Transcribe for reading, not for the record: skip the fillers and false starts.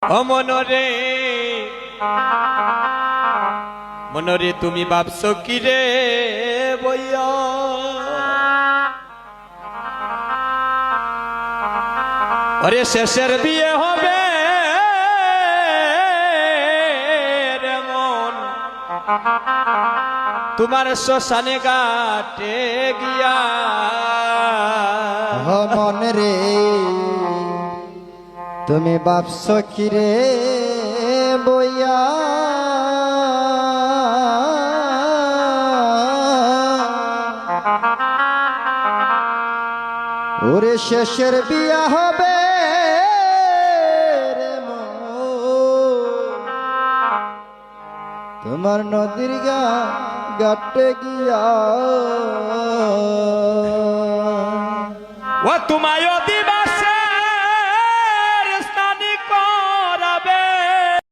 ও মনরে মনরে তুমি ভাবছো কি রে বইয়া আরে শেষের বিয়ে হবে রে মন তোমার শ্মশানে ঘাটে গিয়া মন রে তুমি ভাবছো কি রে বইয়া ওরে শেষের বিয়া হবে রে মন তোমার নদীর ঘাটে গিয়া ও তোমায় দিবা